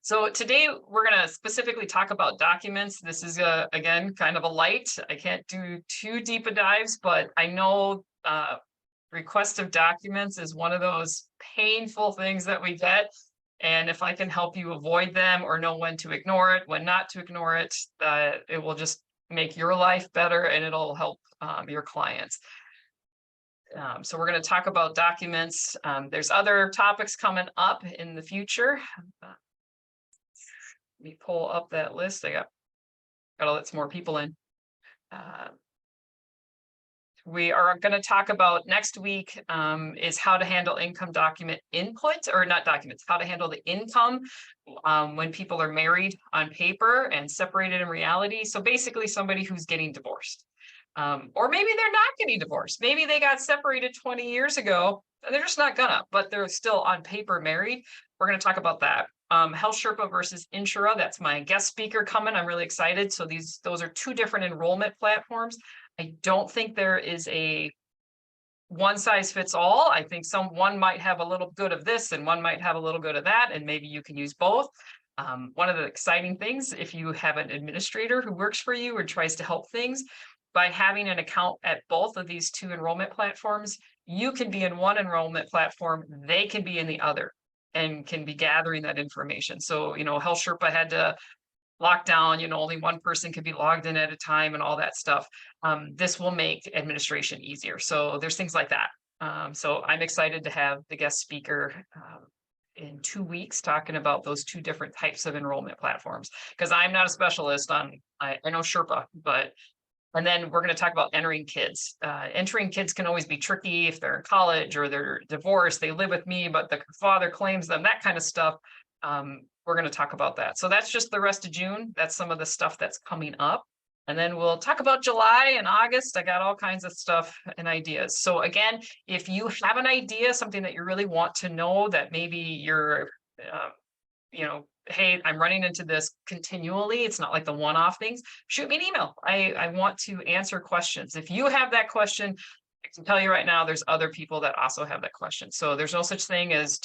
So today we're going to specifically talk about documents. This is again kind of a light. I can't do too deep a dives, but I know request of documents is one of those painful things that we get. And if I can help you avoid them or know when to ignore it, when not to ignore it, it will just make your life better and it'll help your clients. So we're going to talk about documents. There's other topics coming up in the future. Let me pull up that list. I got to let some more people in. We are going to talk about next week is how to handle income document input, or not documents, how to handle the income when people are married on paper and separated in reality. So basically somebody who's getting divorced. Or maybe they're not getting divorced. Maybe they got separated 20 years ago and they're just not gonna, but they're still on paper married. We're going to talk about that. Health Sherpa versus Insura. That's my guest speaker coming. I'm really excited. So those are two different enrollment platforms. I don't think there is a one size fits all. I think one might have a little good of this and one might have a little good of that, and maybe you can use both. One of the exciting things, if you have an administrator who works for you or tries to help things, by having an account at both of these two enrollment platforms, you can be in one enrollment platform, they can be in the other and can be gathering that information. So, Health Sherpa had to lock down, only one person can be logged in at a time and all that stuff. This will make administration easier. So there's things like that. So I'm excited to have the guest speaker in 2 weeks talking about those two different types of enrollment platforms, because I'm not a specialist on, I know Sherpa, and then we're going to talk about entering kids. Entering kids can always be tricky if they're in college or they're divorced, they live with me, but the father claims them, that kind of stuff. We're going to talk about that. So that's just the rest of June. That's some of the stuff that's coming up. And then we'll talk about July and August. I got all kinds of stuff and ideas. So again, if you have an idea, something that you really want to know, that maybe you're, hey, I'm running into this continually, it's not like the one-off things, shoot me an email. I want to answer questions. If you have that question, I can tell you right now, there's other people that also have that question. So there's no such thing as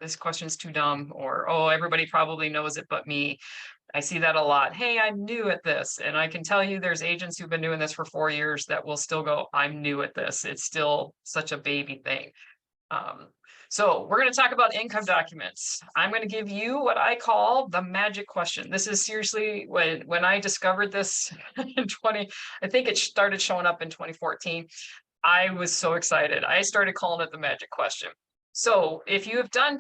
this question's too dumb, or, oh, everybody probably knows it but me. I see that a lot. Hey, I'm new at this. And I can tell you there's agents who've been doing this for 4 years that will still go, I'm new at this. It's still such a baby thing. So we're going to talk about income documents. I'm going to give you what I call the magic question. This is seriously, when I discovered this in I think it started showing up in 2014. I was so excited. I started calling it the magic question. So if you have done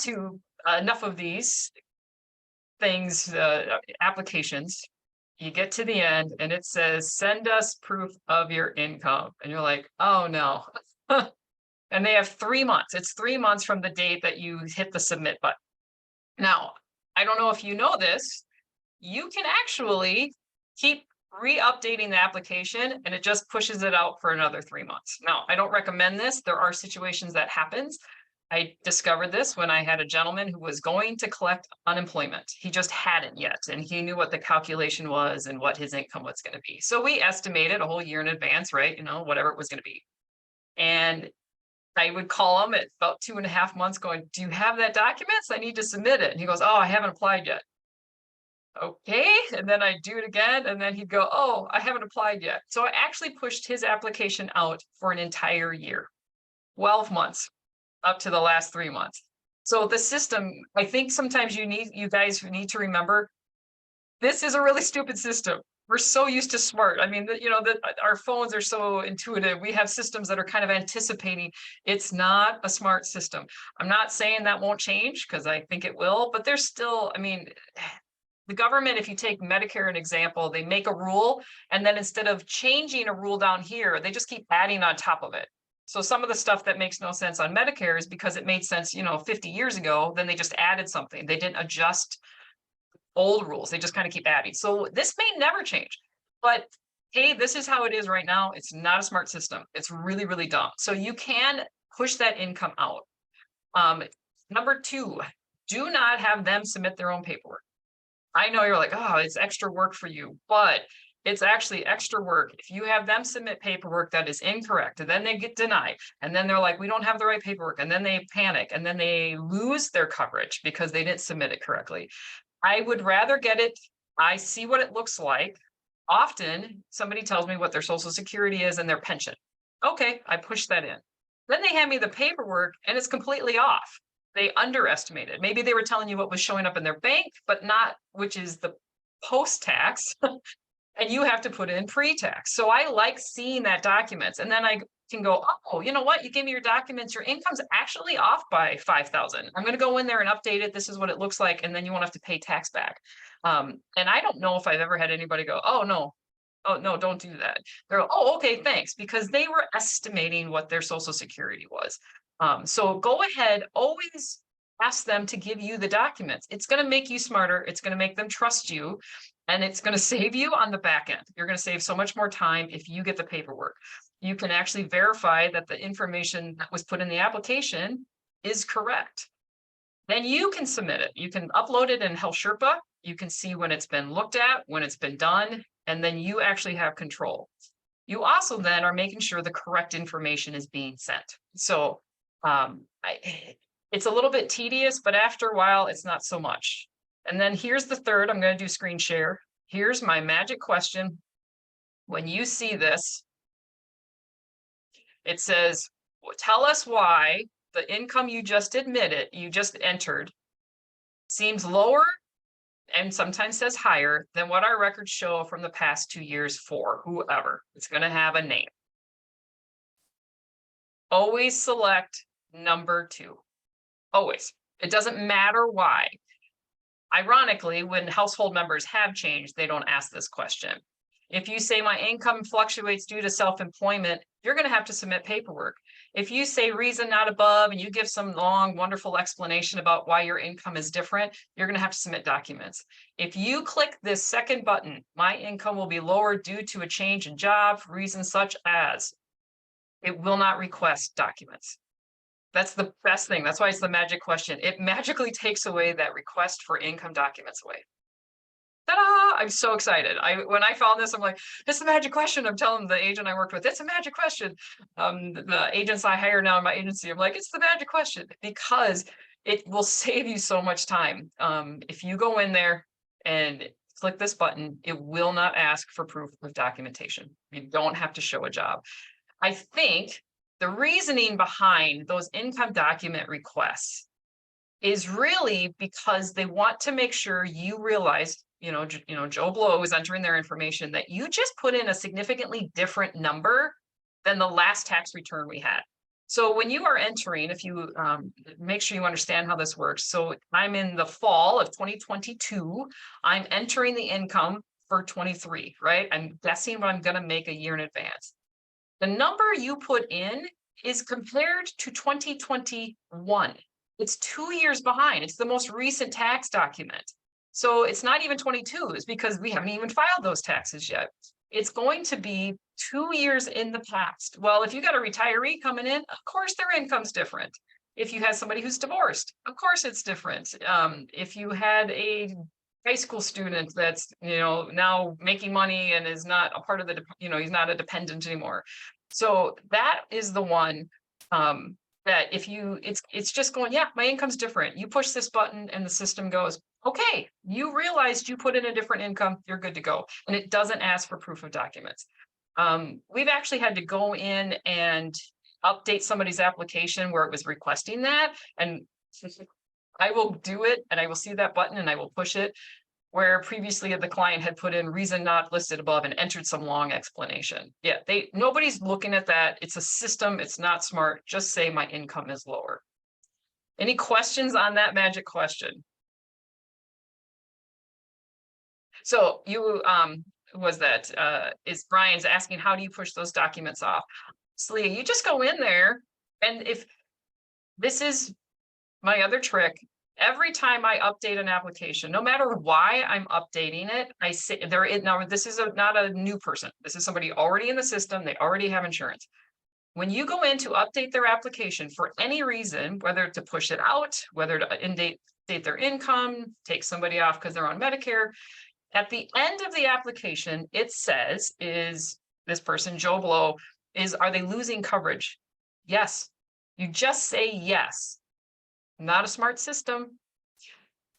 enough of these things, applications, you get to the end and it says, send us proof of your income. And you're like, oh no. And they have 3 months. It's 3 months from the date that you hit the submit button. Now, I don't know if you know this, you can actually keep re-updating the application and it just pushes it out for another 3 months. Now, I don't recommend this. There are situations that happens. I discovered this when I had a gentleman who was going to collect unemployment. He just hadn't yet, and he knew what the calculation was and what his income was going to be. So we estimated a whole year in advance, right? Whatever it was going to be. And I would call him at about 2.5 months going, do you have that documents? I need to submit it. And he goes, oh, I haven't applied yet. Okay. And then I do it again. And then he'd go, oh, I haven't applied yet. So I actually pushed his application out for an entire year, 12 months, up to the last 3 months. So the system, I think sometimes you guys need to remember, this is a really stupid system. We're so used to smart. I mean, our phones are so intuitive. We have systems that are kind of anticipating. It's not a smart system. I'm not saying that won't change, because I think it will, but there's still, the government, if you take Medicare an example, they make a rule, and then instead of changing a rule down here, they just keep adding on top of it. So some of the stuff that makes no sense on Medicare is because it made sense, 50 years ago, then they just added something. They didn't adjust old rules. They just kind of keep adding. So this may never change, but hey, this is how it is right now. It's not a smart system. It's really, really dumb. So you can push that income out. Number 2, do not have them submit their own paperwork. I know you're like, oh, it's extra work for you, but It's actually extra work. If you have them submit paperwork that is incorrect, and then they get denied, and then they're like, we don't have the right paperwork, and then they panic, and then they lose their coverage because they didn't submit it correctly. I would rather get it. I see what it looks like. Often somebody tells me what their social security is and their pension. Okay, I push that in. Then they hand me the paperwork and it's completely off. They underestimated. Maybe they were telling you what was showing up in their bank, but not which is the post-tax. And you have to put in pre-tax. So I like seeing that documents, and then I can go, oh, you know what? You gave me your documents. Your income's actually off by 5,000. I'm going to go in there and update it. This is what it looks like, and then you won't have to pay tax back. And I don't know if I've ever had anybody go, oh no, don't do that. They're like, oh, okay, thanks, because they were estimating what their social security was. So go ahead, always ask them to give you the documents. It's going to make you smarter. It's going to make them trust you. And it's going to save you on the back end. You're going to save so much more time if you get the paperwork. You can actually verify that the information that was put in the application is correct. Then you can submit it. You can upload it in Health Sherpa. You can see when it's been looked at, when it's been done, and then you actually have control. You also then are making sure the correct information is being sent. So it's a little bit tedious, but after a while, it's not so much. And then here's the third. I'm going to do screen share. Here's my magic question. When you see this, it says, tell us why the income you just entered seems lower and sometimes says higher than what our records show from the past 2 years for whoever. It's going to have a name. Always select number 2. Always. It doesn't matter why. Ironically, when household members have changed, they don't ask this question. If you say my income fluctuates due to self-employment, you're going to have to submit paperwork. If you say reason not above and you give some long, wonderful explanation about why your income is different, you're going to have to submit documents. If you click this second button, my income will be lower due to a change in job, for reasons such as, it will not request documents. That's the best thing. That's why it's the magic question. It magically takes away that request for income documents away. Ta-da! I'm so excited. When I found this, I'm like, it's the magic question. I'm telling the agent I worked with, it's a magic question. The agents I hire now in my agency, I'm like, it's the magic question, because it will save you so much time. If you go in there and click this button, it will not ask for proof of documentation. You don't have to show a job. I think the reasoning behind those income document requests is really because they want to make sure you realize, Joe Blow is entering their information, that you just put in a significantly different number than the last tax return we had. So when you are entering, if you make sure you understand how this works. So I'm in the fall of 2022. I'm entering the income for 23, right? I'm guessing what I'm going to make a year in advance. The number you put in is compared to 2021. It's 2 years behind. It's the most recent tax document. So it's not even 22, it's because we haven't even filed those taxes yet. It's going to be 2 years in the past. Well, if you got a retiree coming in, of course their income's different. If you had somebody who's divorced, of course it's different. If you had a high school student that's, now making money and is not a part of the, he's not a dependent anymore. So that is the one that if you, it's just going, yeah, my income's different. You push this button and the system goes, okay, you realized you put in a different income, you're good to go. And it doesn't ask for proof of documents. We've actually had to go in and update somebody's application where it was requesting that. And I will do it and I will see that button and I will push it, where previously the client had put in reason not listed above and entered some long explanation. Yeah, nobody's looking at that. It's a system. It's not smart. Just say my income is lower. Any questions on that magic question? So you, is Brian's asking, how do you push those documents off? So you just go in there, and if this is my other trick, every time I update an application, no matter why I'm updating it, I say now this is not a new person. This is somebody already in the system. They already have insurance. When you go in to update their application for any reason, whether to push it out, whether to date their income, take somebody off because they're on Medicare, At the end of the application, it says, is this person, Joe Blow, are they losing coverage? Yes. You just say yes. Not a smart system.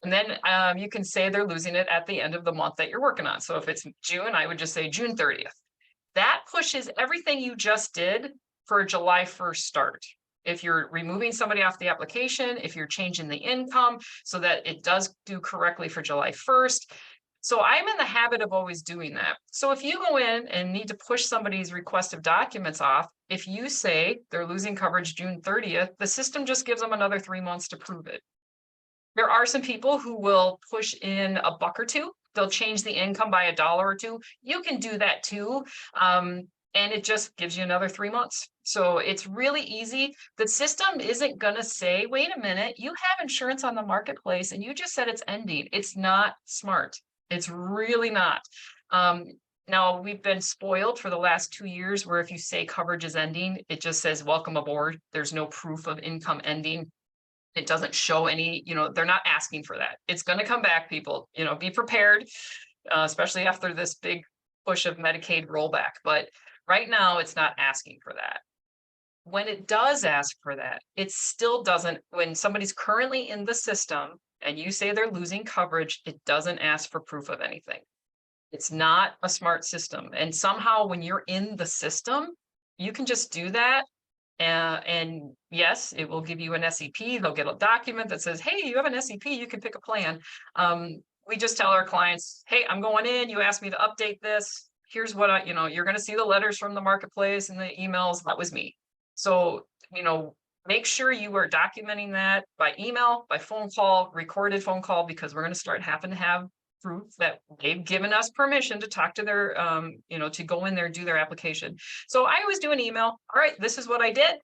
And then you can say they're losing it at the end of the month that you're working on. So if it's June, I would just say June 30th. That pushes everything you just did for a July 1st start. If you're removing somebody off the application, if you're changing the income so that it does do correctly for July 1st. So I'm in the habit of always doing that. So if you go in and need to push somebody's request of documents off, if you say they're losing coverage June 30th, the system just gives them another 3 months to prove it. There are some people who will push in a buck or two. They'll change the income by $1 or $2. You can do that too. And it just gives you another 3 months. So it's really easy. The system isn't going to say, wait a minute, you have insurance on the marketplace and you just said it's ending. It's not smart. It's really not. Now, we've been spoiled for the last 2 years where if you say coverage is ending, it just says welcome aboard. There's no proof of income ending. It doesn't show any, they're not asking for that. It's going to come back, people, be prepared, especially after this big push of Medicaid rollback. But right now, it's not asking for that. When it does ask for that, it still doesn't, when somebody's currently in the system and you say they're losing coverage, it doesn't ask for proof of anything. It's not a smart system. And somehow when you're in the system, you can just do that. And yes, it will give you an SEP. They'll get a document that says, hey, you have an SEP, you can pick a plan. We just tell our clients, hey, I'm going in, you asked me to update this. Here's what you're going to see the letters from the marketplace and the emails. That was me. So, make sure you are documenting that by email, by phone call, recorded phone call, because we're going to start having to have proof that they've given us permission to talk to their, to go in there and do their application. So I always do an email. All right, this is what I did.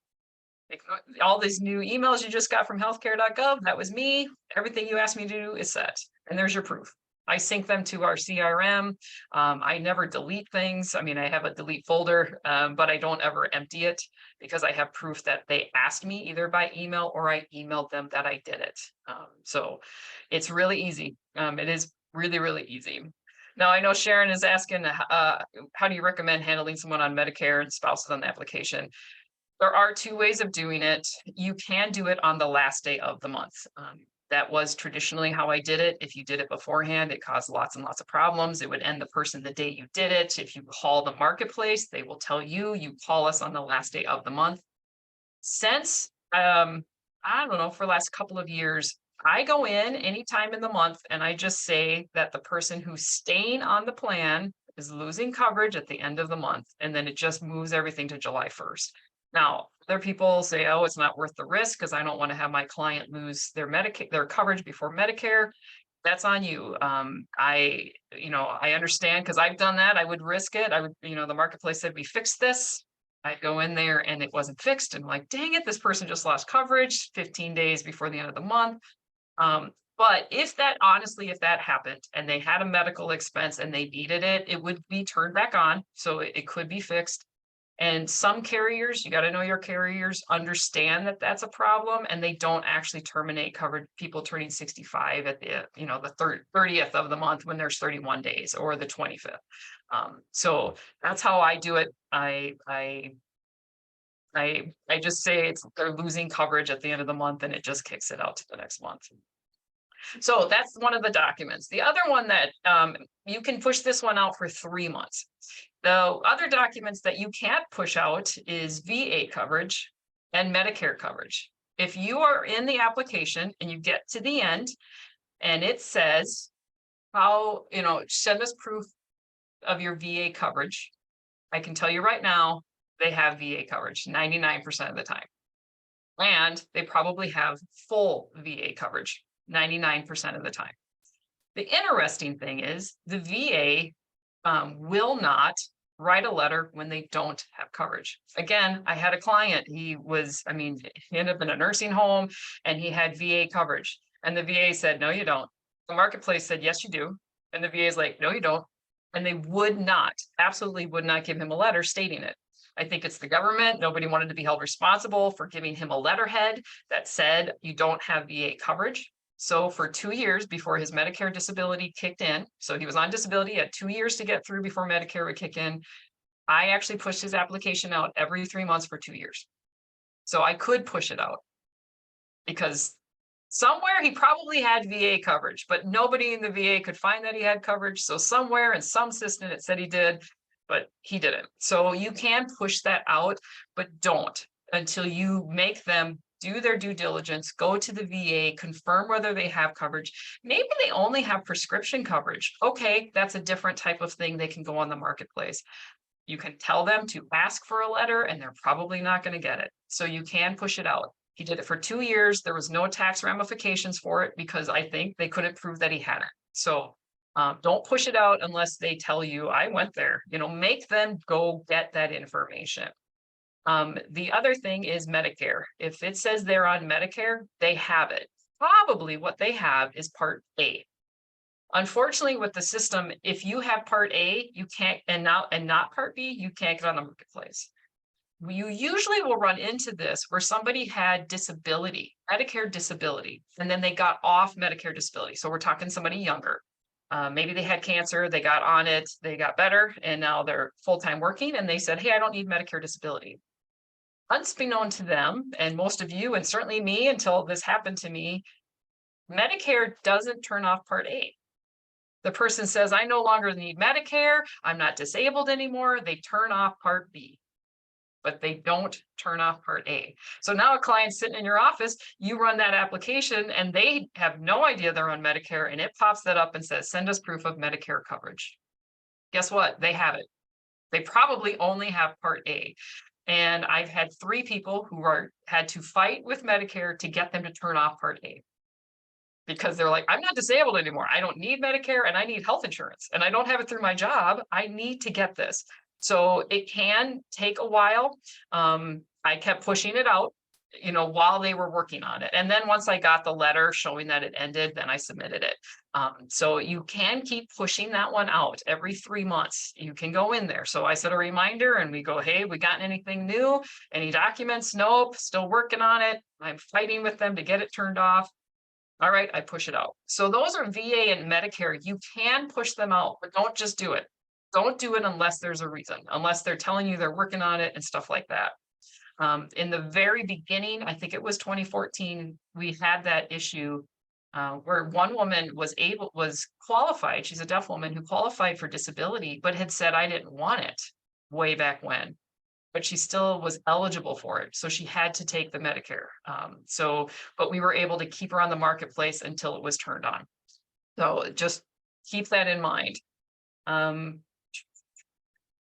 All these new emails you just got from healthcare.gov, that was me. Everything you asked me to do is set. And there's your proof. I sync them to our CRM. I never delete things. I mean, I have a delete folder, but I don't ever empty it because I have proof that they asked me either by email or I emailed them that I did it. So it's really easy. It is really, really easy. Now, I know Sharon is asking, how do you recommend handling someone on Medicare and spouses on the application? There are 2 ways of doing it. You can do it on the last day of the month. That was traditionally how I did it. If you did it beforehand, it caused lots and lots of problems. It would end the person the day you did it. If you call the marketplace, they will tell you, you call us on the last day of the month. Since, I don't know, for the last couple of years, I go in anytime in the month and I just say that the person who's staying on the plan is losing coverage at the end of the month. And then it just moves everything to July 1st. Now, other people say, oh, it's not worth the risk because I don't want to have my client lose their coverage before Medicare. That's on you. I understand because I've done that. I would risk it. I would, the marketplace said, we fixed this. I'd go in there and it wasn't fixed. And like, dang it, this person just lost coverage 15 days before the end of the month. But if that happened and they had a medical expense and they needed it, it would be turned back on. So it could be fixed. And some carriers, you got to know your carriers, understand that that's a problem, and they don't actually terminate covered people turning 65 at the, the 30th of the month when there's 31 days or the 25th. So that's how I do it. I just say they're losing coverage at the end of the month, and it just kicks it out to the next month. So that's one of the documents. The other one that you can push this one out for 3 months. The other documents that you can't push out is VA coverage and Medicare coverage. If you are in the application and you get to the end and it says how, send us proof of your VA coverage, I can tell you right now, they have VA coverage 99% of the time. And they probably have full VA coverage 99% of the time. The interesting thing is the VA will not write a letter when they don't have coverage. Again, I had a client, he ended up in a nursing home and he had VA coverage. And the VA said, no, you don't. The marketplace said, yes, you do. And the VA is like, no, you don't. And they absolutely would not give him a letter stating it. I think it's the government. Nobody wanted to be held responsible for giving him a letterhead that said you don't have VA coverage. So for 2 years before his Medicare disability kicked in, so he was on disability, had 2 years to get through before Medicare would kick in. I actually pushed his application out every 3 months for 2 years. So I could push it out because somewhere he probably had VA coverage, but nobody in the VA could find that he had coverage. So somewhere in some system it said he did, but he didn't. So you can push that out, but don't until you make them do their due diligence, go to the VA, confirm whether they have coverage. Maybe they only have prescription coverage. Okay, that's a different type of thing. They can go on the marketplace. You can tell them to ask for a letter and they're probably not going to get it. So you can push it out. He did it for 2 years. There was no tax ramifications for it because I think they couldn't prove that he had it. So don't push it out unless they tell you I went there. Make them go get that information. The other thing is Medicare. If it says they're on Medicare, they have it. Probably what they have is Part A. Unfortunately, with the system, if you have Part A, you can't, and not Part B, you can't get on the marketplace. You usually will run into this where somebody had disability, Medicare disability, and then they got off Medicare disability. So we're talking somebody younger. Maybe they had cancer, they got on it, they got better, and now they're full-time working, and they said, hey, I don't need Medicare disability. Unbeknown to them, and most of you, and certainly me until this happened to me, Medicare doesn't turn off Part A. The person says, I no longer need Medicare, I'm not disabled anymore. They turn off Part B, but they don't turn off Part A. So now a client's sitting in your office, you run that application and they have no idea they're on Medicare, and it pops that up and says, send us proof of Medicare coverage. Guess what? They have it. They probably only have Part A. And I've had 3 people who had to fight with Medicare to get them to turn off Part A. Because they're like, I'm not disabled anymore. I don't need Medicare and I need health insurance and I don't have it through my job. I need to get this. So it can take a while. I kept pushing it out, while they were working on it. And then once I got the letter showing that it ended, then I submitted it. So you can keep pushing that one out every 3 months. You can go in there. So I set a reminder and we go, hey, we gotten anything new? Any documents? Nope, still working on it. I'm fighting with them to get it turned off. All right, I push it out. So those are VA and Medicare. You can push them out, but don't just do it. Don't do it unless there's a reason, unless they're telling you they're working on it and stuff like that. In the very beginning, I think it was 2014, we had that issue where one woman was qualified. She's a deaf woman who qualified for disability, but had said, I didn't want it way back when. But she still was eligible for it. So she had to take the Medicare. But we were able to keep her on the marketplace until it was turned on. So just keep that in mind.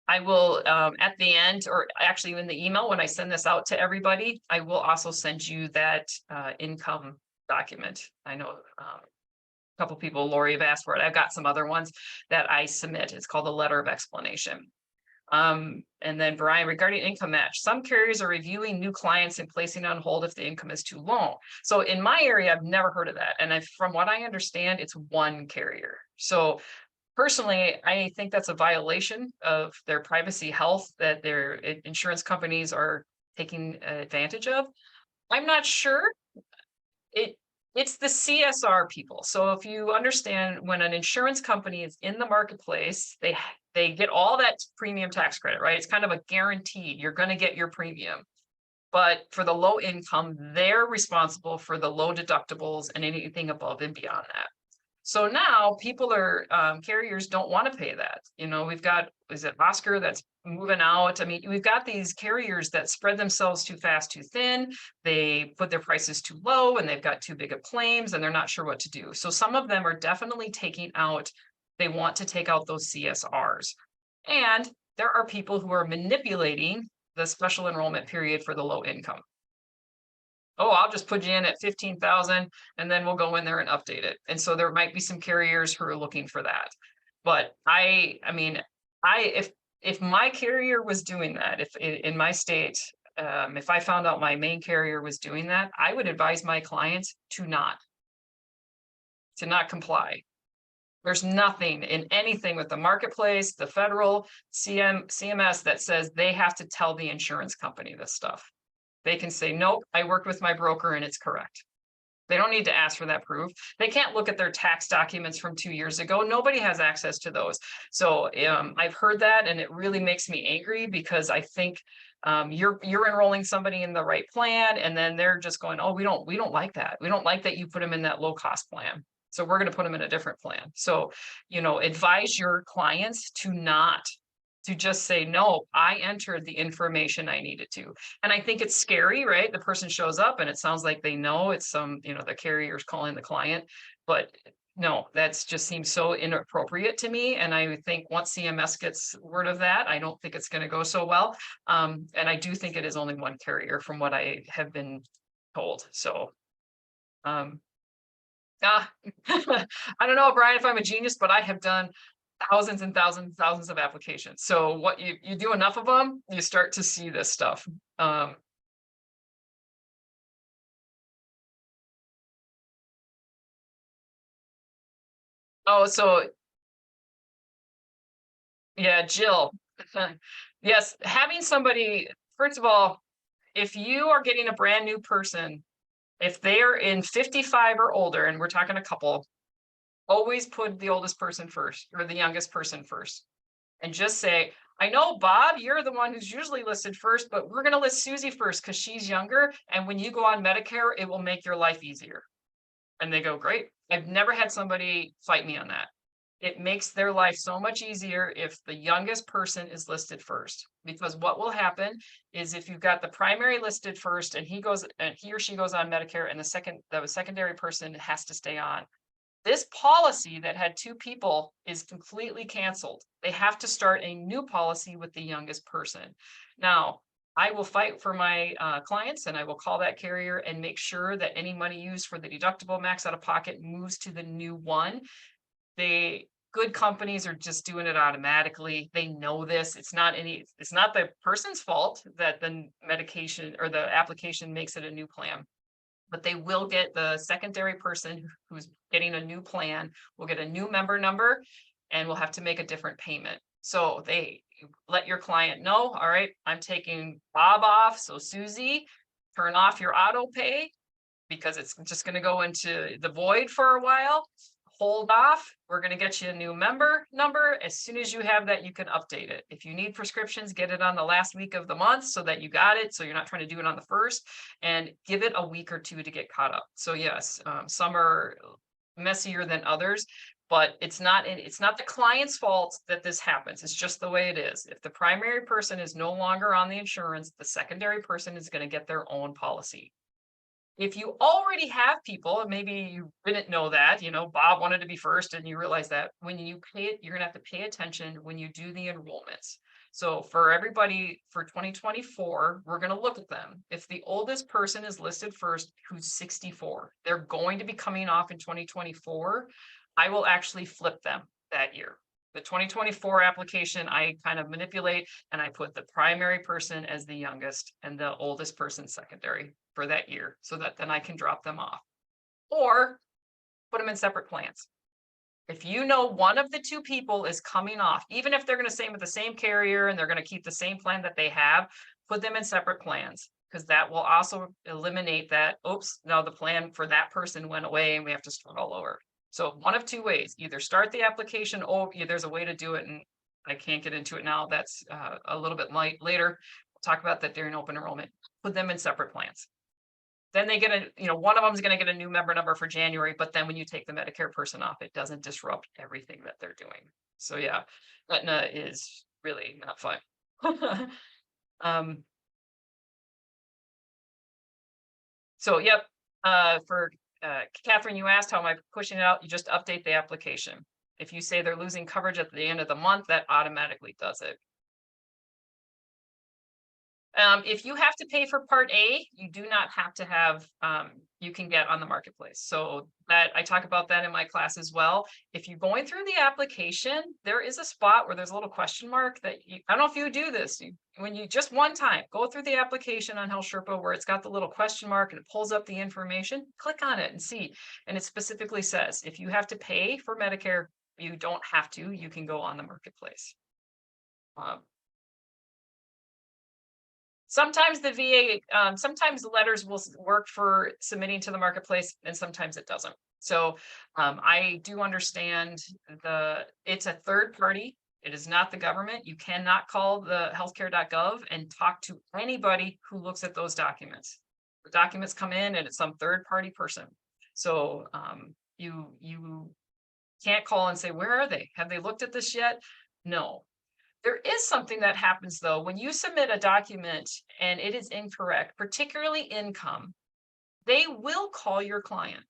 I will, at the end, or actually in the email, when I send this out to everybody, I will also send you that income document. I know a couple people, Lori, have asked for it. I've got some other ones that I submit. It's called a letter of explanation. And then Brian, regarding income match, some carriers are reviewing new clients and placing on hold if the income is too low. So in my area, I've never heard of that. And from what I understand, it's one carrier. So personally, I think that's a violation of their privacy health that their insurance companies are taking advantage of. I'm not sure. It's the CSR people. So if you understand, when an insurance company is in the marketplace, they get all that premium tax credit, right? It's kind of a guaranteed, you're going to get your premium. But for the low income, they're responsible for the low deductibles and anything above and beyond that. So now people are, carriers don't want to pay that. We've got, is it Oscar that's moving out? I mean, we've got these carriers that spread themselves too fast, too thin. They put their prices too low and they've got too big of claims and they're not sure what to do. So some of them are definitely taking out, they want to take out those CSRs. And there are people who are manipulating the special enrollment period for the low income. Oh, I'll just put you in at 15,000 and then we'll go in there and update it. And so there might be some carriers who are looking for that. But if my carrier was doing that, if in my state, if I found out my main carrier was doing that, I would advise my clients to not comply. There's nothing in anything with the marketplace, the federal CMS that says they have to tell the insurance company this stuff. They can say, nope, I worked with my broker and it's correct. They don't need to ask for that proof. They can't look at their tax documents from 2 years ago. Nobody has access to those. So, I've heard that, and it really makes me angry because I think, you're enrolling somebody in the right plan, and then they're just going, "Oh, we don't like that. We don't like that you put them in that low cost plan. So we're gonna put them in a different plan." So, advise your clients to just say, "No, I entered the information I needed to." And I think it's scary, right? The person shows up and it sounds like they know it's the carrier's calling the client, but no, that's just seems so inappropriate to me. And I think once CMS gets word of that, I don't think it's going to go so well. And I do think it is only one carrier from what I have been told. So, um, ah, I don't know, Brian, if I'm a genius, but I have done thousands and thousands and thousands of applications. So what you do enough of them, you start to see this stuff. Um, oh, so yeah, Jill. Yes, having somebody, first of all, if you are getting a brand new person, if they are in 55 or older, and we're talking a couple, always put the oldest person first or the youngest person first. And just say, I know, Bob, you're the one who's usually listed first, but we're going to list Susie first because she's younger. And when you go on Medicare, it will make your life easier. And they go, great. I've never had somebody fight me on that. It makes their life so much easier if the youngest person is listed first. Because what will happen is if you've got the primary listed first and he or she goes on Medicare and the secondary person has to stay on, this policy that had two people is completely canceled. They have to start a new policy with the youngest person. Now, I will fight for my clients and I will call that carrier and make sure that any money used for the deductible max out of pocket moves to the new one. Good companies are just doing it automatically. They know this. It's not the person's fault that the medication or the application makes it a new plan, but they will get the secondary person who's getting a new plan will get a new member number and will have to make a different payment. So they let your client know, all right, I'm taking Bob off. So Susie, turn off your auto pay because it's just going to go into the void for a while. Hold off. We're going to get you a new member number. As soon as you have that, you can update it. If you need prescriptions, get it on the last week of the month so that you got it. So you're not trying to do it on the first, and give it a week or two to get caught up. So yes, some are messier than others, but it's not the client's fault that this happens. It's just the way it is. If the primary person is no longer on the insurance, the secondary person is going to get their own policy. If you already have people, and maybe you didn't know that, Bob wanted to be first and you realize that when you pay it, you're gonna have to pay attention when you do the enrollments. So for everybody for 2024, we're gonna look at them. If the oldest person is listed first, who's 64, they're going to be coming off in 2024. I will actually flip them that year. The 2024 application, I kind of manipulate and I put the primary person as the youngest and the oldest person secondary for that year so that then I can drop them off or put them in separate plans. If you know one of the two people is coming off, even if they're going to stay with the same carrier and they're going to keep the same plan that they have, put them in separate plans because that will also eliminate that, oops, now the plan for that person went away and we have to start all over. So one of two ways, either start the application, there's a way to do it and I can't get into it now. That's a little bit later. We'll talk about that during open enrollment. Put them in separate plans. Then they get one of them is going to get a new member number for January, but then when you take the Medicare person off, it doesn't disrupt everything that they're doing. So yeah, Aetna is really not fun. So yep, for Catherine, you asked how am I pushing it out? You just update the application. If you say they're losing coverage at the end of the month, that automatically does it. If you have to pay for Part A, you do not have to have, you can get on the marketplace. So that I talk about that in my class as well. If you're going through the application, there is a spot where there's a little question mark that I don't know if you do this. When you just one time go through the application on Health Sherpa where it's got the little question mark and it pulls up the information, click on it and see. And it specifically says, if you have to pay for Medicare, you don't have to, you can go on the marketplace. Sometimes the VA, sometimes letters will work for submitting to the marketplace and sometimes it doesn't. So I do understand it's a third party. It is not the government. You cannot call the healthcare.gov and talk to anybody who looks at those documents. The documents come in and it's some third party person. So you can't call and say, where are they? Have they looked at this yet? No. There is something that happens though, when you submit a document and it is incorrect, particularly income, they will call your client.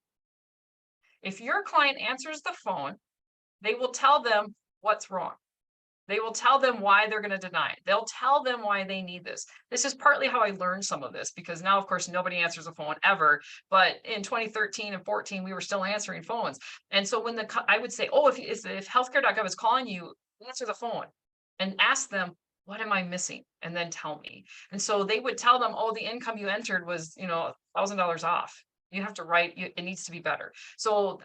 If your client answers the phone, they will tell them what's wrong. They will tell them why they're going to deny it. They'll tell them why they need this. This is partly how I learned some of this because now, of course, nobody answers the phone ever. But in 2013 and 14, we were still answering phones. And so when I would say, oh, if healthcare.gov is calling you, answer the phone and ask them, what am I missing? And then tell me. And so they would tell them, oh, the income you entered was, $1,000 off. You have to write, it needs to be better. So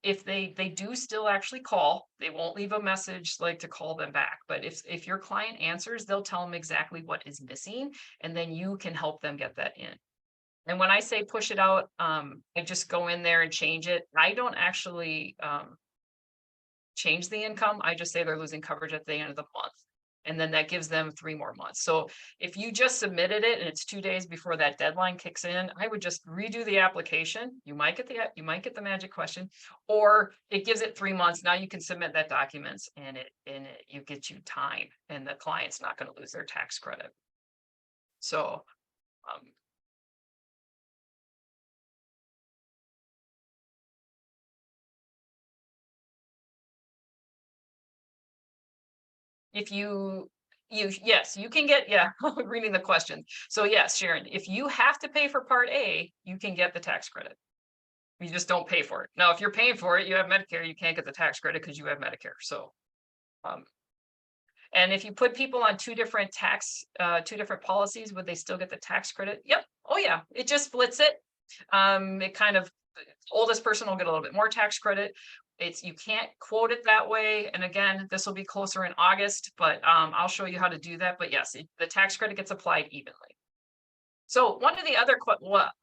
if they do still actually call, they won't leave a message like to call them back. But if your client answers, they'll tell them exactly what is missing, and then you can help them get that in. And when I say push it out, I just go in there and change it. I don't actually change the income. I just say they're losing coverage at the end of the month. And then that gives them 3 more months. So if you just submitted it and it's 2 days before that deadline kicks in, I would just redo the application. You might get the magic question, or it gives it 3 months. Now you can submit that documents and you get you time, and the client's not going to lose their tax credit. So if yes, you can get, yeah, reading the question. So yes, Sharon, if you have to pay for part A, you can get the tax credit. You just don't pay for it. Now, if you're paying for it, you have Medicare, you can't get the tax credit because you have Medicare. So, and if you put people on two different policies, would they still get the tax credit? Yep. Oh yeah, it just splits it. It kind of, oldest person will get a little bit more tax credit. You can't quote it that way. And again, this will be closer in August, but I'll show you how to do that. But yes, the tax credit gets applied evenly. So one of the other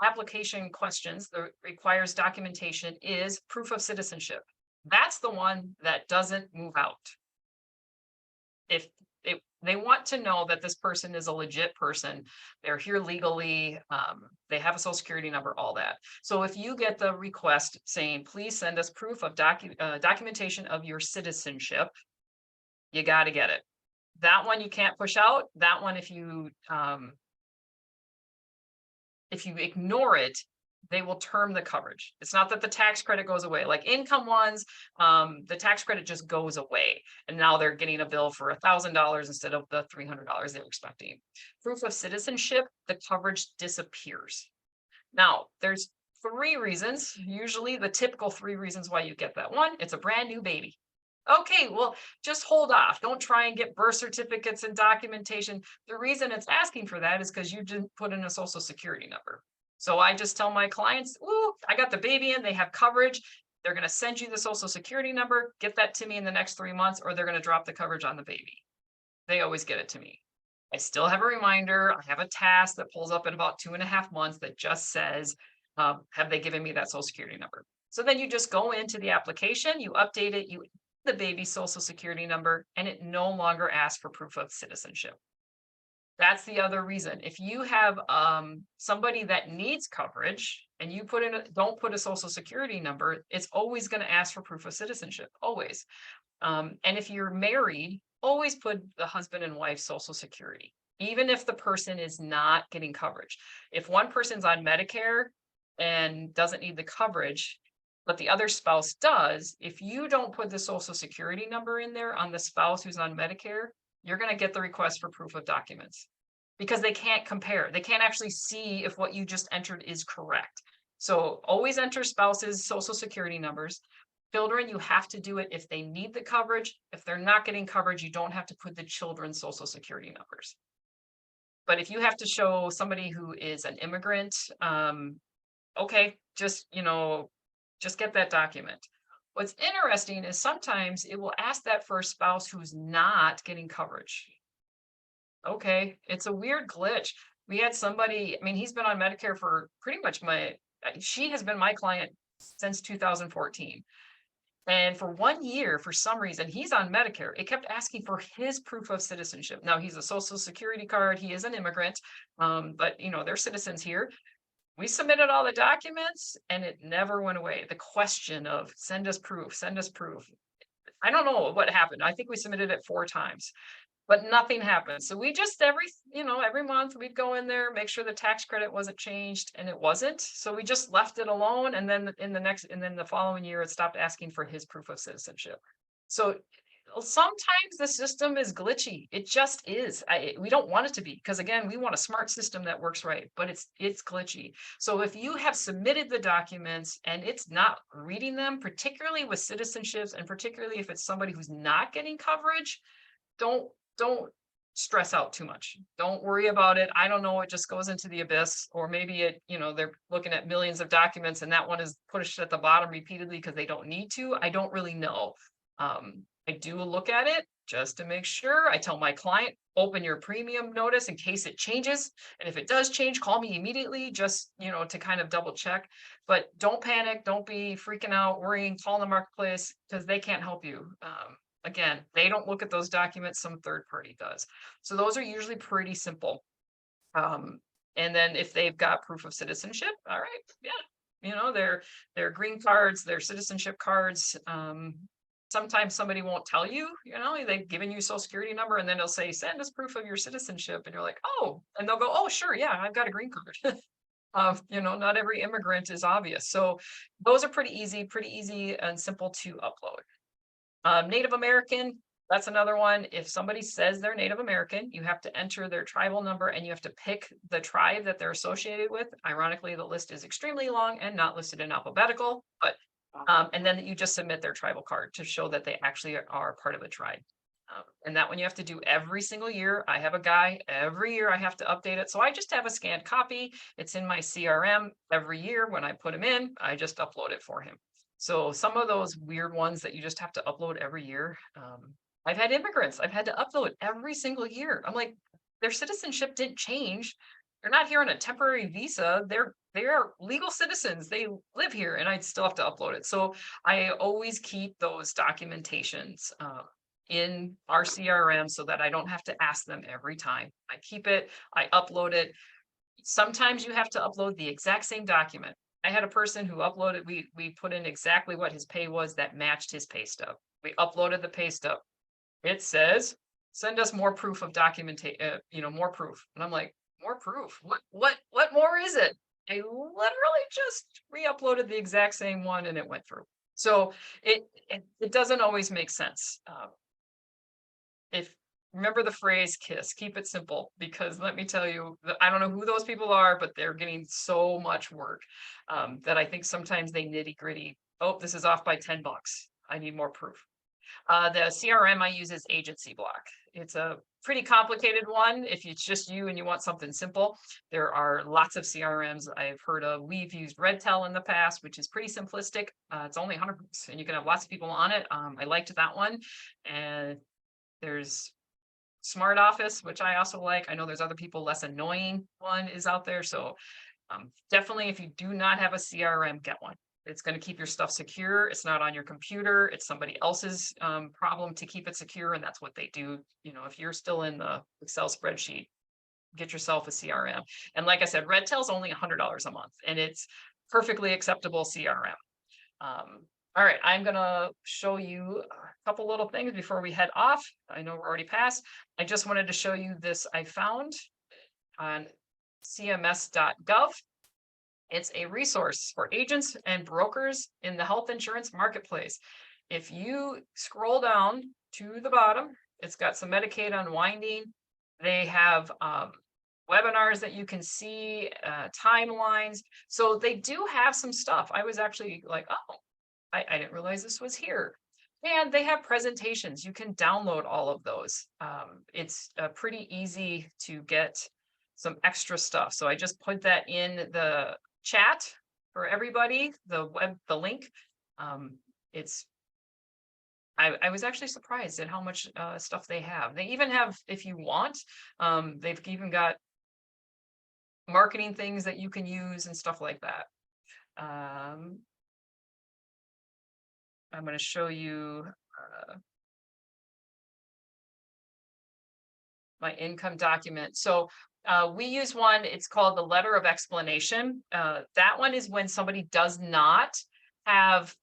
application questions that requires documentation is proof of citizenship. That's the one that doesn't move out. If they want to know that this person is a legit person, they're here legally, they have a social security number, all that. So if you get the request saying, please send us proof of documentation of your citizenship, you got to get it. That one you can't push out. That one, if you ignore it, they will term the coverage. It's not that the tax credit goes away. Like income ones, the tax credit just goes away. And now they're getting a bill for $1,000 instead of the $300 they were expecting. Proof of citizenship, the coverage disappears. Now, there's 3 reasons, usually the typical 3 reasons why you get that. One, it's a brand new baby. Okay, well, just hold off. Don't try and get birth certificates and documentation. The reason it's asking for that is because you didn't put in a social security number. So I just tell my clients, ooh, I got the baby in, they have coverage. They're going to send you the social security number, get that to me in the next 3 months, or they're going to drop the coverage on the baby. They always get it to me. I still have a reminder. I have a task that pulls up in about 2.5 months that just says, have they given me that social security number? So then you just go into the application, you update it, you the baby's social security number, and it no longer asks for proof of citizenship. That's the other reason. If you have somebody that needs coverage and you don't put a social security number, it's always going to ask for proof of citizenship, always. And if you're married, always put the husband and wife social security, even if the person is not getting coverage. If one person's on Medicare and doesn't need the coverage, but the other spouse does, if you don't put the social security number in there on the spouse who's on Medicare, you're going to get the request for proof of documents because they can't compare. They can't actually see if what you just entered is correct. So always enter spouses' social security numbers. Children, you have to do it if they need the coverage. If they're not getting coverage, you don't have to put the children's social security numbers. But if you have to show somebody who is an immigrant, okay, just get that document. What's interesting is sometimes it will ask that for a spouse who's not getting coverage. Okay, it's a weird glitch. We had somebody, I mean, he's been on Medicare for pretty much she has been my client since 2014. And for 1 year, for some reason, he's on Medicare. It kept asking for his proof of citizenship. Now he's a social security card. He is an immigrant, but they're citizens here. We submitted all the documents and it never went away. The question of send us proof, send us proof. I don't know what happened. I think we submitted it 4 times, but nothing happened. So we just every month we'd go in there, make sure the tax credit wasn't changed, and it wasn't. So we just left it alone. And then the following year, it stopped asking for his proof of citizenship. So sometimes the system is glitchy. It just is. We don't want it to be, because again, we want a smart system that works right, but it's glitchy. So if you have submitted the documents and it's not reading them, particularly with citizenships, and particularly if it's somebody who's not getting coverage, don't stress out too much. Don't worry about it. I don't know, it just goes into the abyss, or maybe they're looking at millions of documents and that one is pushed at the bottom repeatedly because they don't need to. I don't really know. I do look at it just to make sure. I tell my client, open your premium notice in case it changes. And if it does change, call me immediately, just, to kind of double check. But don't panic. Don't be freaking out, worrying, call the marketplace, because they can't help you. Again, they don't look at those documents, some third party does. So those are usually pretty simple. And then if they've got proof of citizenship, all right, yeah, their green cards, their citizenship cards. Sometimes somebody won't tell you, they've given you a social security number, and then they'll say, send us proof of your citizenship. And you're like, oh, and they'll go, oh, sure. Yeah, I've got a green card. Not every immigrant is obvious. So those are pretty easy and simple to upload. Native American, that's another one. If somebody says they're Native American, you have to enter their tribal number and you have to pick the tribe that they're associated with. Ironically, the list is extremely long and not listed in alphabetical, but and then you just submit their tribal card to show that they actually are part of a tribe. And that one you have to do every single year. I have a guy, every year I have to update it. So I just have a scanned copy. It's in my CRM every year. When I put him in, I just upload it for him. So some of those weird ones that you just have to upload every year. I've had immigrants I've had to upload every single year. I'm like, their citizenship didn't change. They're not here on a temporary visa. They're legal citizens. They live here, and I'd still have to upload it. So I always keep those documentations in our CRM so that I don't have to ask them every time. I keep it, I upload it. Sometimes you have to upload the exact same document. I had a person who uploaded, we put in exactly what his pay was that matched his pay stub. We uploaded the pay stub. It says, send us more proof of documentation, more proof. And I'm like, more proof? What more is it? I literally just re-uploaded the exact same one and it went through. So it doesn't always make sense. If Remember the phrase KISS, keep it simple, because let me tell you, I don't know who those people are, but they're getting so much work that I think sometimes they nitty gritty. Oh, this is off by $10. I need more proof. The CRM I use is Agency Block. It's a pretty complicated one. If it's just you and you want something simple, there are lots of CRMs I've heard of. We've used RedTel in the past, which is pretty simplistic. It's only $100 and you can have lots of people on it. I liked that one. And there's Smart Office, which I also like. I know there's other people, less annoying one is out there. So definitely, if you do not have a CRM, get one. It's going to keep your stuff secure. It's not on your computer. It's somebody else's problem to keep it secure. And that's what they do. If you're still in the Excel spreadsheet, get yourself a CRM. And like I said, RedTel's only $100 a month, and it's perfectly acceptable CRM. All right, I'm going to show you a couple little things before we head off. I know we're already past. I just wanted to show you this I found on cms.gov. It's a resource for agents and brokers in the health insurance marketplace. If you scroll down to the bottom, it's got some Medicaid unwinding. They have webinars that you can see, timelines. So they do have some stuff. I was actually like, oh, I didn't realize this was here. And they have presentations. You can download all of those. It's pretty easy to get some extra stuff. So I just put that in the chat for everybody, the link. It's I was actually surprised at how much stuff they have. They even have, if you want, they've even got marketing things that you can use and stuff like that. I'm going to show you my income document. So we use one, it's called the letter of explanation. That one is when somebody does not have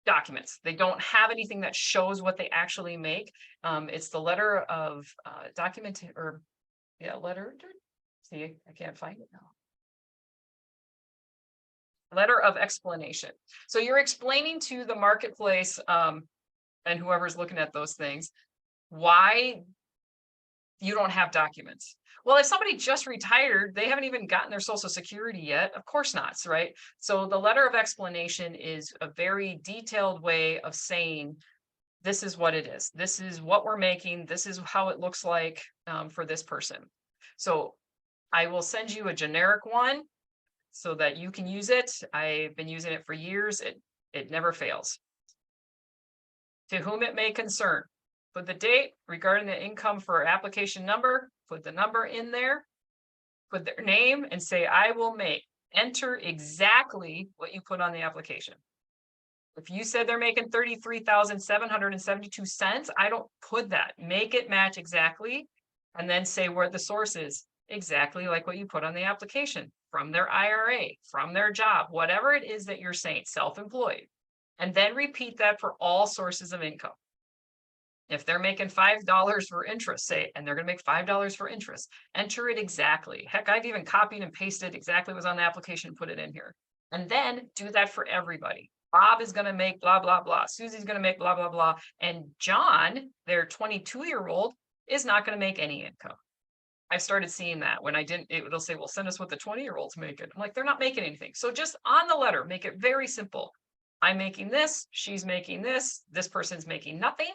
documents. They don't have anything that shows what they actually make. It's the letter of document or letter. See, I can't find it now. Letter of explanation. So you're explaining to the marketplace and whoever's looking at those things why you don't have documents. Well, if somebody just retired, they haven't even gotten their social security yet. Of course not, right? So the letter of explanation is a very detailed way of saying, this is what it is. This is what we're making. This is how it looks like for this person. So I will send you a generic one so that you can use it. I've been using it for years. It never fails. To whom it may concern. Put the date regarding the income for application number, put the number in there, put their name and say, I will make. Enter exactly what you put on the application. If you said they're making 33,772 cents, I don't put that. Make it match exactly, and then say where the source is, exactly like what you put on the application, from their IRA, from their job, whatever it is that you're saying, self-employed. And then repeat that for all sources of income. If they're making $5 for interest, say, and they're going to make $5 for interest, enter it exactly. Heck, I've even copied and pasted exactly what was on the application, put it in here. And then do that for everybody. Bob is going to make blah, blah, blah. Susie's going to make blah, blah, blah. And John, their 22-year-old, is not going to make any income. I started seeing that when it'll say, well, send us what the 20-year-olds make it. I'm like, they're not making anything. So just on the letter, make it very simple. I'm making this, she's making this person's making nothing.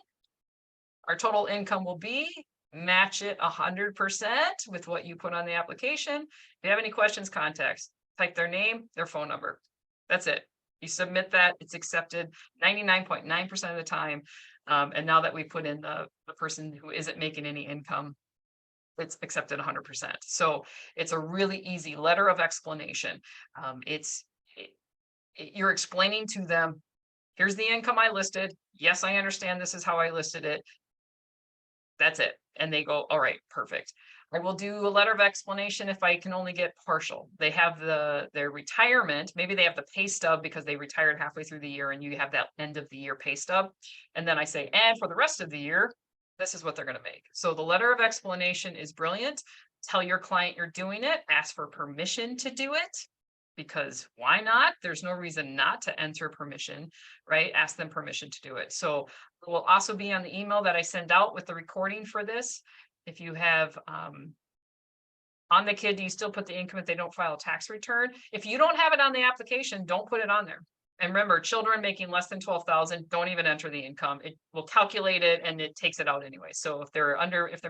Our total income will be, match it 100% with what you put on the application. If you have any questions, type their name, their phone number. That's it. You submit that, it's accepted 99.9% of the time. And now that we put in the person who isn't making any income, it's accepted 100%. So it's a really easy letter of explanation. You're explaining to them, here's the income I listed. Yes, I understand this is how I listed it. That's it. And they go, all right, perfect. I will do a letter of explanation if I can only get partial. They have their retirement. Maybe they have the pay stub because they retired halfway through the year and you have that end of the year pay stub. And then I say, and for the rest of the year, this is what they're going to make. So the letter of explanation is brilliant. Tell your client you're doing it. Ask for permission to do it. Because why not? There's no reason not to enter permission, right? Ask them permission to do it. So it will also be on the email that I send out with the recording for this. If you have on the kid, do you still put the income if they don't file a tax return? If you don't have it on the application, don't put it on there. And remember, children making less than 12,000, don't even enter the income. It will calculate it and it takes it out anyway. So if they're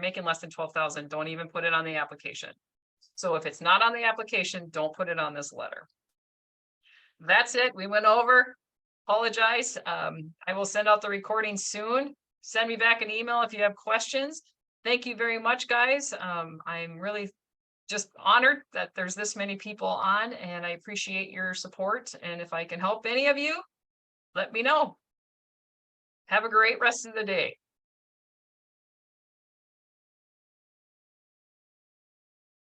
making less than 12,000, don't even put it on the application. So if it's not on the application, don't put it on this letter. That's it. We went over. Apologize. I will send out the recording soon. Send me back an email if you have questions. Thank you very much, guys. I'm really just honored that there's this many people on, and I appreciate your support. And if I can help any of you, let me know. Have a great rest of the day.